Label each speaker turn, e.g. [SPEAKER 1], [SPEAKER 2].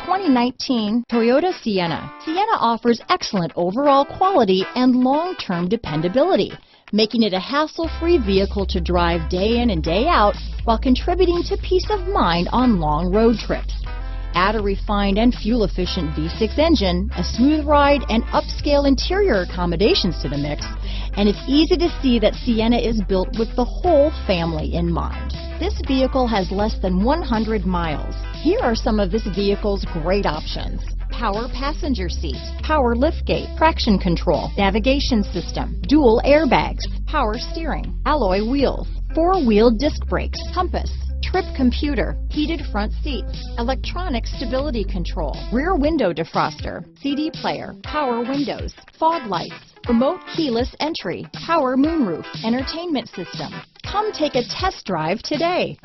[SPEAKER 1] 2019 Toyota Sienna. Sienna offers excellent overall quality and long-term dependability, making it a hassle-free vehicle to drive day in and day out while contributing to peace of mind on long road trips. Add a refined and fuel-efficient V6 engine, a smooth ride, and upscale interior accommodations to the mix, and it's easy to see that Sienna is built with the whole family in mind. This vehicle has less than 100 miles. Here are some of this vehicle's great options: power passenger seat, power liftgate, traction control, navigation system, dual airbags, power steering, alloy wheels, four-wheel disc brakes, compass, trip computer, heated front seats, electronic stability control, rear window defroster, CD player, power windows, fog lights, remote keyless entry, power moonroof, entertainment system. Come take a test drive today.